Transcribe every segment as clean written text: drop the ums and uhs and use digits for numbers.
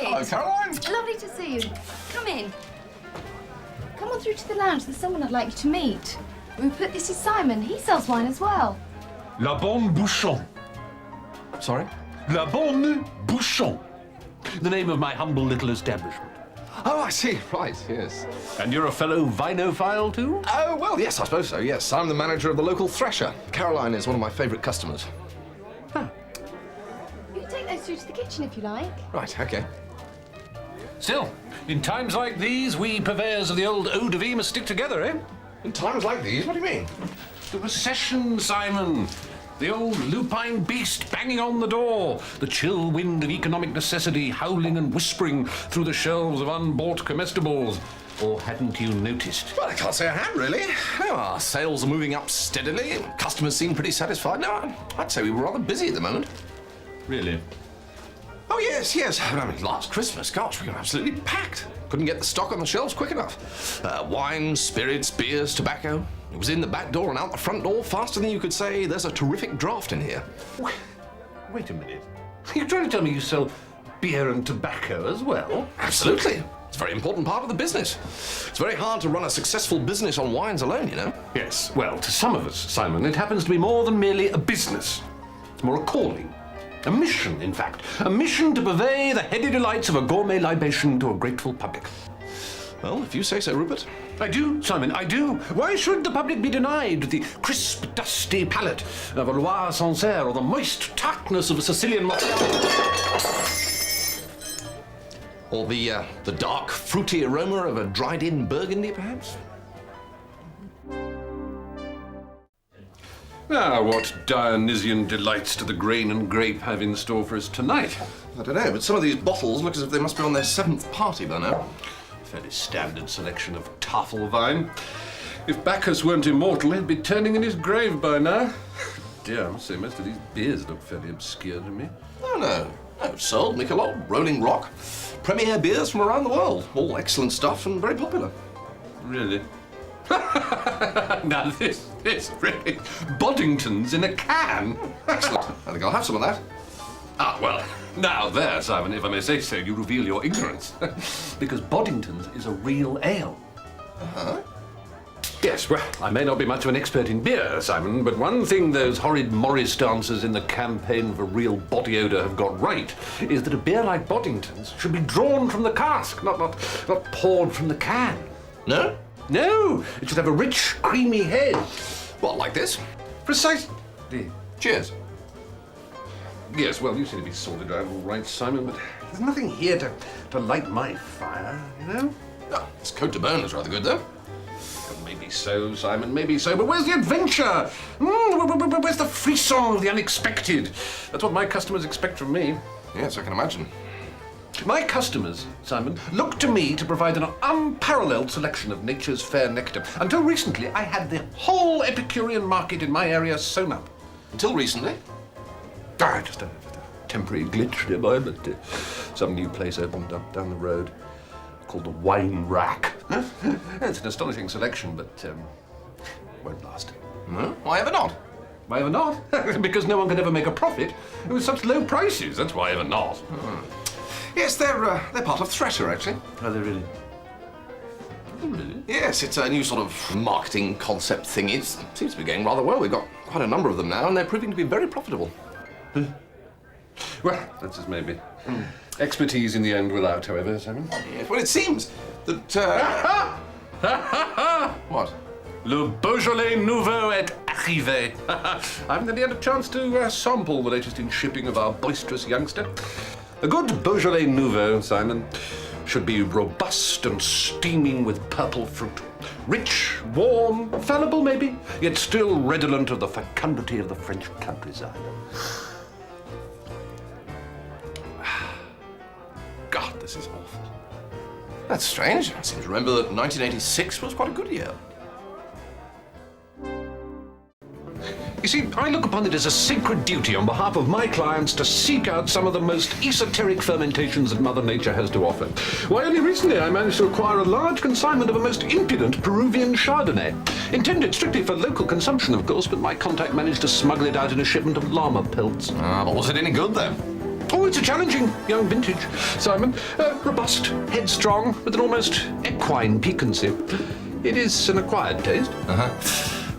Hello, Caroline. Lovely to see you. Come in. Come on through to the lounge. There's someone I'd like you to meet. Rupert, this is Simon. He sells wine as well. La Bonne Bouchon. Sorry? La Bonne Bouchon. The name of my humble little establishment. Oh, I see. Right, yes. And you're a fellow vinophile, too? Oh, well, yes, I suppose so, yes. I'm the manager of the local Thresher. Caroline is one of my favourite customers. You can take those through to the kitchen if you like. Right, OK. Still, in times like these, we purveyors of the old eau de vie must stick together, eh? In times like these? What do you mean? The recession, Simon. The old lupine beast banging on the door. The chill wind of economic necessity howling and whispering through the shelves of unbought comestibles. Or hadn't you noticed? Well, I can't say I have, really. No, our sales are moving up steadily. Customers seem pretty satisfied. No, I'd say we were rather busy at the moment. Really? Oh, yes, yes. I mean, last Christmas, gosh, we were absolutely packed. Couldn't get the stock on the shelves quick enough. Wine, spirits, beers, tobacco. It was in the back door and out the front door faster than you could say, there's a terrific draft in here. Wait a minute. You're trying to tell me you sell beer and tobacco as well? Absolutely. It's a very important part of the business. It's very hard to run a successful business on wines alone, you know. Yes, well, to some of us, Simon, it happens to be more than merely a business. It's more a calling. A mission, in fact. A mission to purvey the heady delights of a gourmet libation to a grateful public. Well, if you say so, Rupert. I do, Simon, I do. Why should the public be denied the crisp, dusty palate of a Loire Sancerre or the moist tartness of a Sicilian Or the dark, fruity aroma of a dried-in Burgundy, perhaps? Ah, what Dionysian delights do the grain and grape have in store for us tonight? I don't know, but some of these bottles look as if they must be on their 7th party by now. Fairly standard selection of Tafelwein. If Bacchus weren't immortal, he'd be turning in his grave by now. Dear, I must say, most of these beers look fairly obscure to me. Oh, no. No, Sol, Michelob, Rolling Rock. Premier beers from around the world. All excellent stuff and very popular. Really? Now this really... Boddington's in a can. Excellent. I think I'll have some of that. Ah, well, now there, Simon, if I may say so, you reveal your ignorance. Because Boddington's is a real ale. Uh-huh. Yes, well, I may not be much of an expert in beer, Simon, but one thing those horrid Morris dancers in the campaign for real body odour have got right is that a beer like Boddington's should be drawn from the cask, not poured from the can. No? No, it should have a rich, creamy head. What, like this? Precisely. Cheers. Yes, well, you seem to be sorted out all right, Simon, but there's nothing here to light my fire, you know? Oh, this Côte de Beaune is rather good, though. Maybe so, Simon, maybe so, but where's the adventure? Where's the frisson of the unexpected? That's what my customers expect from me. Yes, I can imagine. My customers, Simon, look to me to provide an unparalleled selection of nature's fair nectar. Until recently, I had the whole Epicurean market in my area sewn up. Until recently? Just a temporary glitch nearby, but some new place opened up down the road called the Wine Rack. It's an astonishing selection, but won't last. No? Why ever not? Why ever not? Because no one can ever make a profit with such low prices. That's why ever not. Yes, they're part of Thresher, actually. Are they really? Oh, really? Yes, it's a new sort of marketing concept thing. It seems to be going rather well. We've got quite a number of them now, and they're proving to be very profitable. Well, that's as maybe. Expertise in the end will out, however, Simon. Yes, well, it seems that... What? Le Beaujolais Nouveau est arrivé. I haven't had a chance to sample the latest in shipping of our boisterous youngster. A good Beaujolais Nouveau, Simon, should be robust and steaming with purple fruit. Rich, warm, fallible maybe, yet still redolent of the fecundity of the French countryside. God, this is awful. That's strange. I seem to remember that 1986 was quite a good year. You see, I look upon it as a sacred duty on behalf of my clients to seek out some of the most esoteric fermentations that Mother Nature has to offer. Why, only recently I managed to acquire a large consignment of a most impudent Peruvian Chardonnay. Intended strictly for local consumption, of course, but my contact managed to smuggle it out in a shipment of llama pelts. But was it any good then? Oh, it's a challenging young vintage, Simon. Robust, headstrong, with an almost equine piquancy. It is an acquired taste.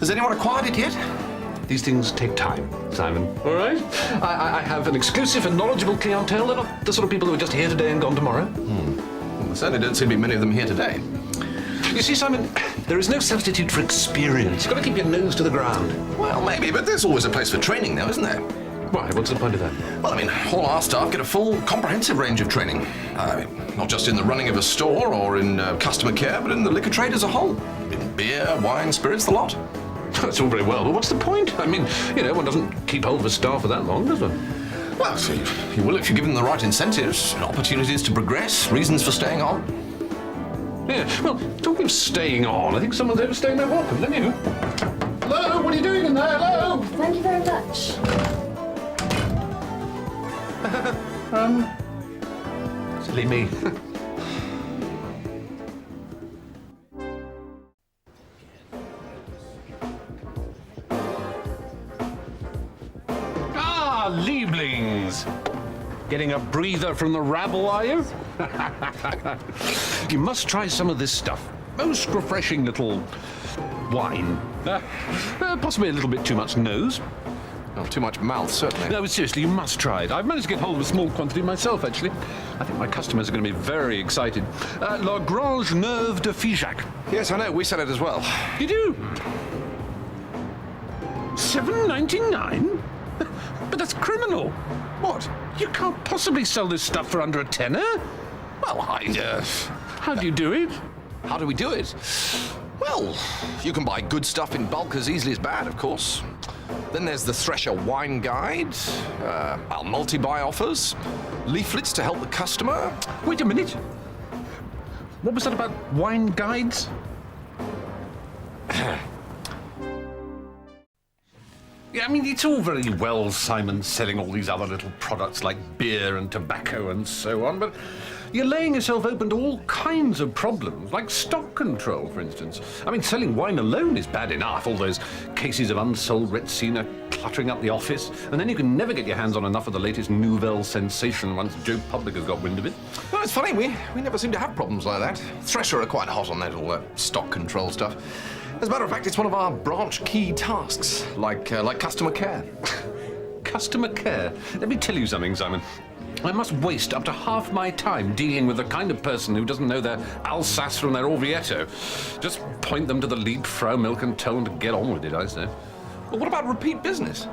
Has anyone acquired it yet? These things take time, Simon. All right? I have an exclusive and knowledgeable clientele. They're not the sort of people who are just here today and gone tomorrow. Well, there certainly don't seem to be many of them here today. You see, Simon, there is no substitute for experience. You've got to keep your nose to the ground. Well, maybe, but there's always a place for training now, isn't there? Why? What's the point of that? Well, I mean, all our staff get a full, comprehensive range of training. Not just in the running of a store or in customer care, but in the liquor trade as a whole. In beer, wine, spirits, the lot. That's all very well, but what's the point? I mean, one doesn't keep hold of a staff for that long, does one? Well, so you will if you give them the right incentives, opportunities to progress, reasons for staying on. Yeah, well, talking of staying on, I think someone's overstaying their welcome, don't you? Hello, what are you doing in there? Hello? Thank you very much. Silly me. Lieblings! Getting a breather from the rabble, are you? You must try some of this stuff. Most refreshing little wine. Possibly a little bit too much nose. Well, too much mouth, certainly. No, seriously, you must try it. I've managed to get hold of a small quantity myself, actually. I think my customers are going to be very excited. La Grange Neuve de Figeac. Yes, I know. We sell it as well. You do? $7.99? But that's criminal. What? You can't possibly sell this stuff for under a tenner. Well, How do you do it? How do we do it? Well, you can buy good stuff in bulk as easily as bad, of course. Then there's the Thresher wine guide, multi-buy offers, leaflets to help the customer. Wait a minute. What was that about wine guides? Yeah, I mean, it's all very well, Simon, selling all these other little products like beer and tobacco and so on, but you're laying yourself open to all kinds of problems, like stock control, for instance. I mean, selling wine alone is bad enough, all those cases of unsold Retsina cluttering up the office, and then you can never get your hands on enough of the latest nouvelle sensation once Joe Public has got wind of it. Well, it's funny, we never seem to have problems like that. Thresher are quite hot on that, all that stock control stuff. As a matter of fact, it's one of our branch key tasks, like customer care. Customer care? Let me tell you something, Simon. I must waste up to half my time dealing with the kind of person who doesn't know their Alsace from their Orvieto. Just point them to the Lieb Frau milk and tell them to get on with it, I say. Well, what about repeat business?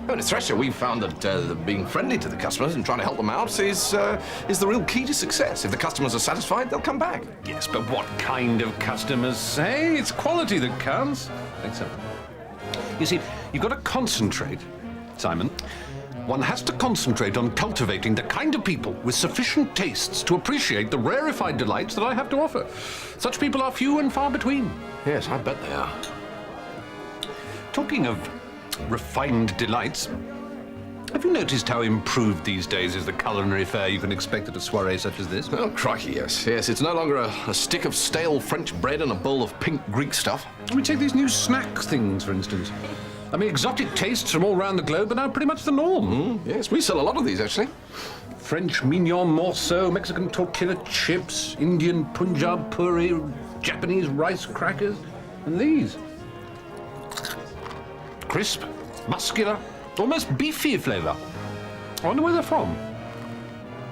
At Thresher, we've found that being friendly to the customers and trying to help them out is the real key to success. If the customers are satisfied, they'll come back. Yes, but what kind of customers? Hey, it's quality that counts. I think so. You see, you've got to concentrate, Simon. One has to concentrate on cultivating the kind of people with sufficient tastes to appreciate the rarefied delights that I have to offer. Such people are few and far between. Yes, I bet they are. Talking of refined delights, have you noticed how improved these days is the culinary fare you can expect at a soirée such as this? Oh, crikey, yes. Yes, it's no longer a stick of stale French bread and a bowl of pink Greek stuff. We take these new snack things, for instance. I mean, exotic tastes from all around the globe are now pretty much the norm. Yes, we sell a lot of these, actually. French mignon morceau, Mexican tortilla chips, Indian Punjab puri, Japanese rice crackers, and these. Crisp, muscular, almost beefy flavour. I wonder where they're from.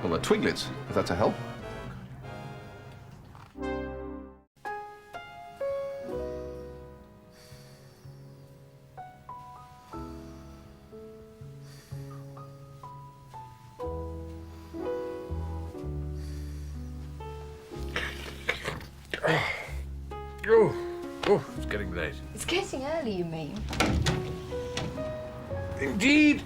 Well, they're twiglets, if that's a help. Oh, it's getting late. It's getting early, you mean? Indeed.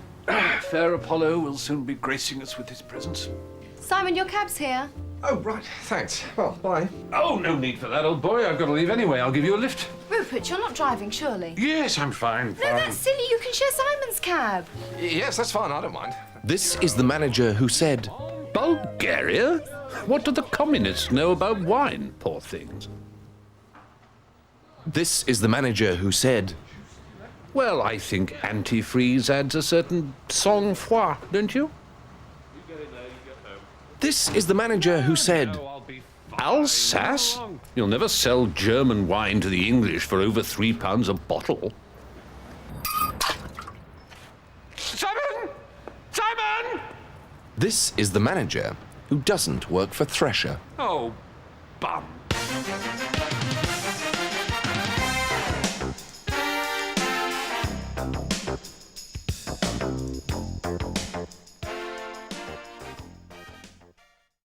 Fair Apollo will soon be gracing us with his presence. Simon, your cab's here. Oh, right, thanks. Well, bye. Oh, no need for that, old boy. I've got to leave anyway. I'll give you a lift. Rupert, you're not driving, surely? Yes, I'm fine. No, that's silly. You can share Simon's cab. Yes, that's fine, I don't mind. This is the manager who said, Bulgaria? What do the communists know about wine, poor things? This is the manager who said, Well, I think antifreeze adds a certain sang-froid, don't you? This is the manager who said, Alsace? You'll never sell German wine to the English for over £3 a bottle. Simon! Simon! This is the manager who doesn't work for Thresher. Oh, bum.